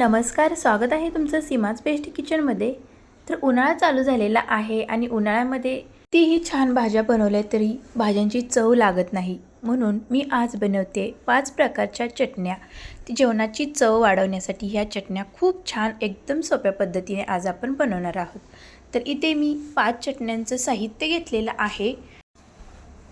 नमस्कार, स्वागत आहे तुमचं सीमाज बेस्ट किचनमध्ये। तर उन्हाळा चालू झालेला आहे आणि उन्हाळ्यामध्ये कितीही छान भाज्या बनवल्या तरी भाज्यांची चव लागत नाही। म्हणून मी आज बनवते 5 प्रकारच्या चटण्या। ती जेवणाची चव वाढवण्यासाठी ह्या चटण्या खूप छान एकदम सोप्या पद्धतीने आज आपण बनवणार आहोत। तर इथे मी 5 चटण्यांचं साहित्य घेतलेलं आहे।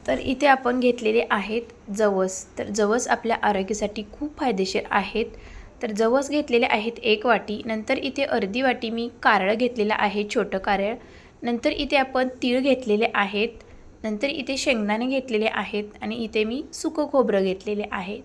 तर इथे आपण घेतलेले आहेत जवस। तर जवस आपल्या आरोग्यासाठी खूप फायदेशीर आहेत। तर जवस घेतलेले आहेत 1 वाटी। नंतर इथे अर्धी वाटी मी कारळ घेतलेला आहे, छोटं कारळ। नंतर इथे आपण तीळ घेतलेले आहेत। नंतर इथे शेंगदाणे घेतलेले आहेत आणि इथे मी सुकं खोबरं घेतलेले आहे।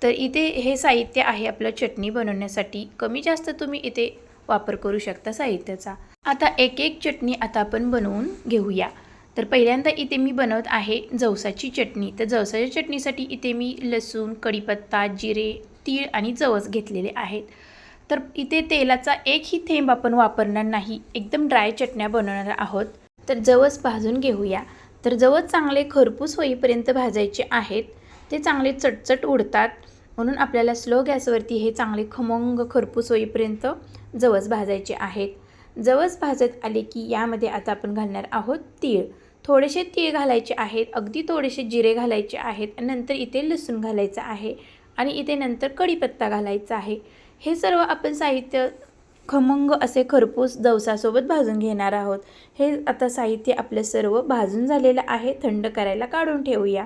तर इथे हे साहित्य आहे आपलं चटणी बनवण्यासाठी। कमी जास्त तुम्ही इथे वापर करू शकता साहित्याचा। आता एक एक चटणी आता आपण बनवून घेऊया। तर पहिल्यांदा इथे मी बनवत आहे जवसाची चटणी। तर जवसाच्या चटणीसाठी इथे मी लसूण, कढीपत्ता, जिरे, तीळ आणि जवस घेतलेले आहेत। तर इथे तेलाचा एकही थेंब आपण वापरणार नाही, एकदम ड्राय चटण्या बनवणार आहोत। तर जवस भाजून घेऊया। तर जवस चांगले खरपूस होईपर्यंत भाजायचे आहेत। ते चांगले चटचट उडतात, म्हणून आपल्याला स्लो गॅसवरती हे चांगले खमंग खरपूस होईपर्यंत जवस भाजायचे आहेत। जवस भाजत आले की यामध्ये आता आपण घालणार आहोत तीळ। थोडेसे तीळ घालायचे आहेत, अगदी थोडेसे जिरे घालायचे आहेत। नंतर इथे लसूण घालायचं आहे आणि इथे नंतर कढीपत्ता घालायचा आहे। हे सर्व आपण साहित्य खमंग असे खरपूस जवसासोबत भाजून घेणार आहोत। हे आता साहित्य आपलं सर्व भाजून झालेलं आहे, थंड करायला काढून ठेवूया।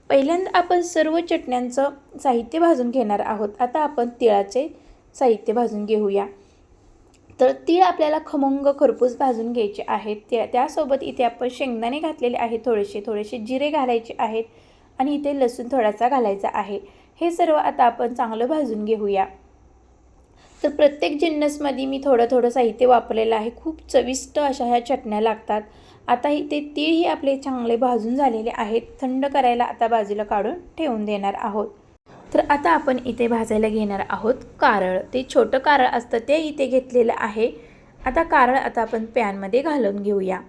पहिल्यांदा आपण सर्व चटण्यांचं साहित्य भाजून घेणार आहोत। आता आपण तिळाचे साहित्य भाजून घेऊया। तर तीळ आपल्याला खमंग खरपूस भाजून घ्यायचे आहेत। त्यासोबत इथे आपण शेंगदाणे घातलेले आहेत, थोडेसे जिरे घालायचे आहेत आणि इथे लसूण थोडासा घालायचा आहे। हे सर्व आता आपण चांगलं भाजून घेऊया। तर प्रत्येक जिन्नसमध्ये मी थोडं साहित्य वापरलेलं आहे। खूप चविष्ट अशा ह्या चटण्या लागतात। आता इथे तीळही आपले चांगले भाजून झालेले आहेत, थंड करायला आता बाजूला काढून ठेवून देणार आहोत। तर आता आपण इथे भाजायला घेणार आहोत कारळ। ते छोटं कारळ असतं ते इथे घेतलेलं आहे। आता कारळ आता आपण पॅनमध्ये घालून घेऊया।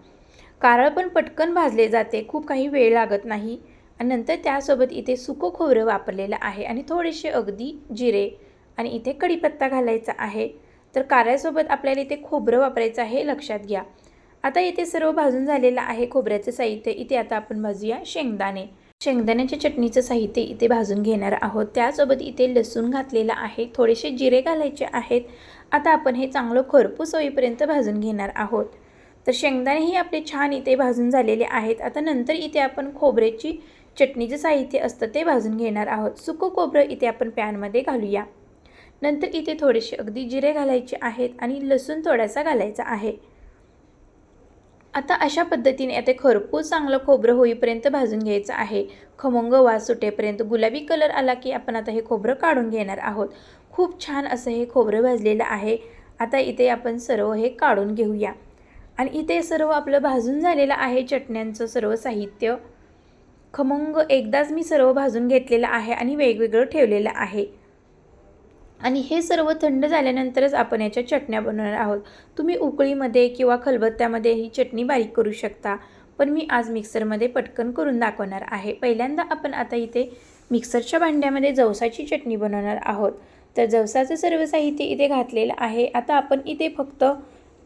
कारळ पण पटकन भाजले जाते, खूप काही वेळ लागत नाही। आणि नंतर त्यासोबत इथे सुकं खोबरं वापरलेलं आहे आणि थोडेसे अगदी जिरे आणि इथे कढीपत्ता घालायचा आहे। तर कारळ्यासोबत आपल्याला इथे खोबरं वापरायचं आहे, लक्षात घ्या। आता इथे सर्व भाजून झालेलं आहे खोबऱ्याचं साहित्य। इथे आता आपण भाजूया शेंगदाणे। शेंगदाण्याच्या चटणीचं साहित्य इथे भाजून घेणार आहोत। त्यासोबत इथे लसूण घातलेला आहे, थोडेसे जिरे घालायचे आहेत। आता आपण हे चांगलं खरपूस होईपर्यंत भाजून घेणार आहोत। तर शेंगदाणेही आपले छान इथे भाजून झालेले आहेत। आता नंतर इथे आपण खोबऱ्याची चटणीचं साहित्य असतं ते भाजून घेणार आहोत। सुकं खोबरं इथे आपण पॅनमध्ये घालूया। नंतर इथे थोडेसे अगदी जिरे घालायचे आहेत आणि लसूण थोडासा घालायचा आहे। आता अशा पद्धतीने आता खरपूस चांगलं खोबरं होईपर्यंत भाजून घ्यायचं आहे। खमंग वास सुटेपर्यंत, गुलाबी कलर आला की आपण आता हे खोबरं काढून घेणार आहोत। खूप छान असं हे खोबरं भाजलेलं आहे। आता इथे आपण सर्व हे काढून घेऊया आणि इथे सर्व आपलं भाजून झालेलं आहे चटण्यांचं सर्व साहित्य। खमंग एकदाच मी सर्व भाजून घेतलेलं आहे आणि वेगवेगळं ठेवलेलं आहे। आणि हे सर्व थंड झाल्यानंतरच आपण याच्या चटण्या बनवणार आहोत। तुम्ही उकळीमध्ये किंवा खलबत्त्यामध्ये ही चटणी बारीक करू शकता, पण मी आज मिक्सरमध्ये पटकन करून दाखवणार आहे। पहिल्यांदा आपण आता इथे मिक्सरच्या भांड्यामध्ये जवसाची चटणी बनवणार आहोत। तर जवसाचं सर्व साहित्य इथे घातलेलं आहे। आता आपण इथे फक्त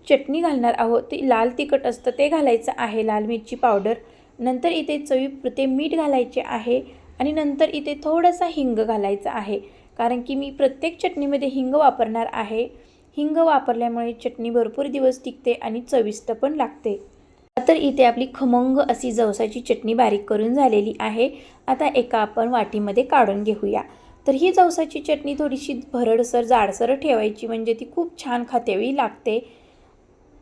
चटणी घालणार आहोत। ती लाल तिखट असतं ते घालायचं आहे, लाल मिरची पावडर। नंतर इथे चवीपुरते मीठ घालायचे आहे आणि नंतर इथे थोडासा हिंग घालायचा आहे, कारण की मी प्रत्येक चटणीमध्ये हिंग वापरणार आहे। हिंग वापरल्यामुळे चटणी भरपूर दिवस टिकते आणि चविष्ट पण लागते। तर इथे आपली खमंग अशी जवसाची चटणी बारीक करून झालेली आहे। आता एका आपण वाटीमध्ये काढून घेऊया। तर ही जवसाची चटणी थोडीशी भरडसर जाडसर ठेवायची, म्हणजे ती खूप छान खात्यावेळी लागते।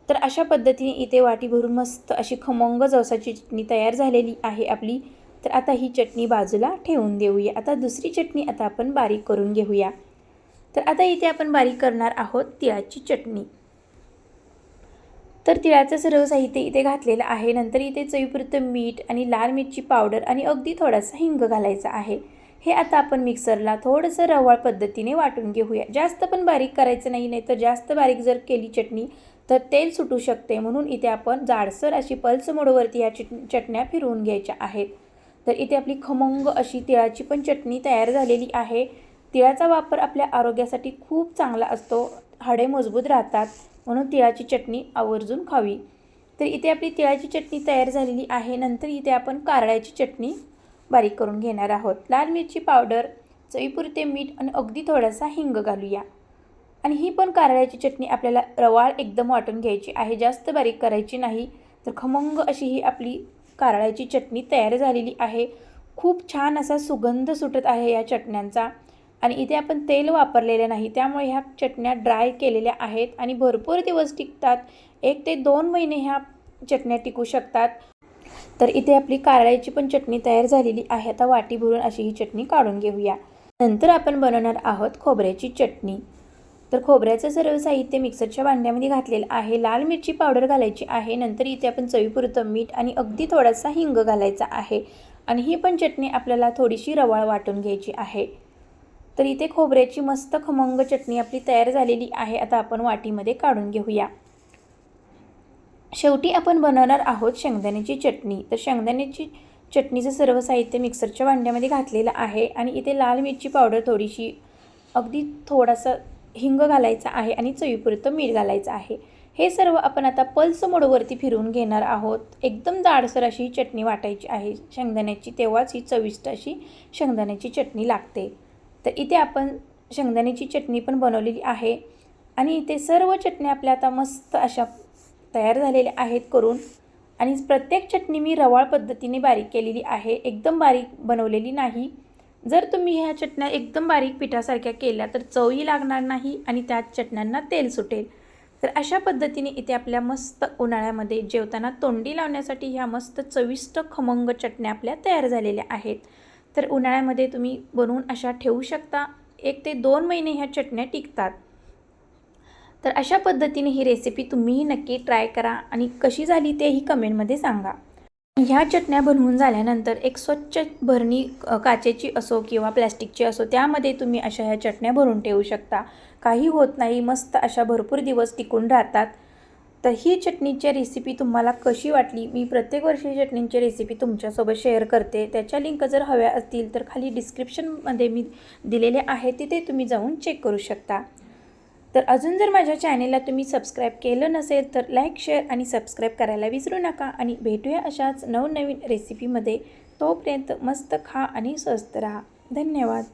तर अशा पद्धतीने इथे वाटी भरून मस्त अशी खमंग जवसाची चटणी तयार झालेली आहे आपली। तर आता ही चटणी बाजूला ठेवून देऊया। आता दुसरी चटणी आता आपण बारीक करून घेऊया। तर आता इथे आपण बारीक करणार आहोत तिळाची चटणी। तर तिळाचं सर्व साहित्य इथे घातलेलं आहे। नंतर इथे चवीपुरतं मीठ आणि लाल मिरची पावडर आणि अगदी थोडासा हिंग घालायचा आहे। हे आता आपण मिक्सरला थोडंसं रवाळ पद्धतीने वाटून घेऊया। जास्त पण बारीक करायचं नाही, नाहीतर जास्त बारीक जर केली चटणी तर तेल सुटू शकते। म्हणून इथे आपण जाडसर अशी पल्स मोडवरती या चटण्या फिरवून घ्यायच्या आहेत। तर इथे आपली खमंग अशी तिळाची पण चटणी तयार झालेली आहे। तिळाचा वापर आपल्या आरोग्यासाठी खूप चांगला असतो, हाडे मजबूत राहतात, म्हणून तिळाची चटणी आवर्जून खावी। तर इथे आपली तिळाची चटणी तयार झालेली आहे। नंतर इथे आपण कारळ्याची चटणी बारीक करून घेणार आहोत। लाल मिरची पावडर, चवीपुरते मीठ आणि अगदी थोडासा हिंग घालूया। आणि ही पण कारळ्याची चटणी आपल्याला रवाळ एकदम वाटून घ्यायची आहे, जास्त बारीक करायची नाही। तर खमंग अशी ही आपली कारळ्याची चटणी तयार झालेली आहे। खूप छान असा सुगंध सुटत आहे या चटण्यांचा। आणि इथे आपण तेल वापरलेले नाही, त्यामुळे ह्या चटण्या ड्राय केलेल्या आहेत आणि भरपूर दिवस टिकतात। 1 ते 2 महिने ह्या चटण्या टिकू शकतात। तर इथे आपली कारळ्याची पण चटणी तयार झालेली आहे। आता वाटी भरून अशी ही चटणी काढून घेऊया। नंतर आपण बनवणार आहोत खोबऱ्याची चटणी। तर खोबऱ्याचं सर्व साहित्य मिक्सरच्या भांड्यामध्ये घातलेलं आहे। लाल मिरची पावडर घालायची आहे। नंतर इथे आपण चवीपुरतं मीठ आणि अगदी थोडासा हिंग घालायचा आहे। आणि ही पण चटणी आपल्याला थोडीशी रवाळ वाटून घ्यायची आहे। तर इथे खोबऱ्याची मस्त खमंग चटणी आपली तयार झालेली आहे। आता आपण वाटीमध्ये काढून घेऊया। शेवटी आपण बनवणार आहोत शेंगदाण्याची चटणी। तर शेंगदाण्याची चटणीचं सर्व साहित्य मिक्सरच्या भांड्यामध्ये घातलेलं आहे आणि इथे लाल मिरची पावडर थोडीशी, अगदी थोडासा हिंग घालायचा आहे आणि चवीपुरतं मीठ घालायचं आहे। हे सर्व आपण आता पल्स मोडवरती फिरवून घेणार आहोत। एकदम जाडसर अशी चटणी वाटायची आहे शेंगदाण्याची, तेव्हाच ही चविष्ट अशी शेंगदाण्याची चटणी लागते। तर इथे आपण शेंगदाण्याची चटणी पण बनवलेली आहे आणि इथे सर्व चटण्या आपल्या आता मस्त अशा तयार झालेल्या आहेत करून। आणि प्रत्येक चटणी मी रवाळ पद्धतीने बारीक केलेली आहे, एकदम बारीक बनवलेली नाही। जर तुम्ही ह्या चटण्या एकदम बारीक पिठासारख्या केल्या तर चवही लागणार नाही आणि त्या चटण्यांना तेल सुटेल। तर अशा पद्धतीने इथे आपल्या मस्त उन्हाळ्यामध्ये जेवताना तोंडी लावण्यासाठी ह्या मस्त चविष्ट खमंग चटण्या आपल्या तयार झालेल्या आहेत। तर उन्हाळ्यामध्ये तुम्ही बनवून अशा ठेवू शकता, 1 ते 2 महिने ह्या चटण्या टिकतात। तर अशा पद्धतीने ही रेसिपी तुम्हीही नक्की ट्राय करा आणि कशी झाली तेही कमेंटमध्ये सांगा। ह्या चटण्या बनवून झाल्यानंतर एक स्वच्छ भरणी, काचेची असो किंवा प्लॅस्टिकची असो, त्यामध्ये तुम्ही अशा ह्या चटण्या भरून ठेवू शकता। काही होत नाही, मस्त अशा भरपूर दिवस टिकून राहतात। तर ही चटणीची रेसिपी तुम्हाला कशी वाटली? मी प्रत्येक वर्षी चटणींची रेसिपी तुमच्यासोबत शेअर करते, त्याच्या लिंक जर हव्या असतील तर खाली डिस्क्रिप्शनमध्ये मी दिलेले आहे, तिथे तुम्ही जाऊन चेक करू शकता। तर अजून जर माझ्या चॅनेलला तुम्ही सबस्क्राईब केलं नसेल तर लाईक, शेअर आणि सबस्क्राईब करायला विसरू नका। आणि भेटूया अशाच नवनवीन रेसिपीमध्ये। तोपर्यंत मस्त खा आणि स्वस्त राहा। धन्यवाद।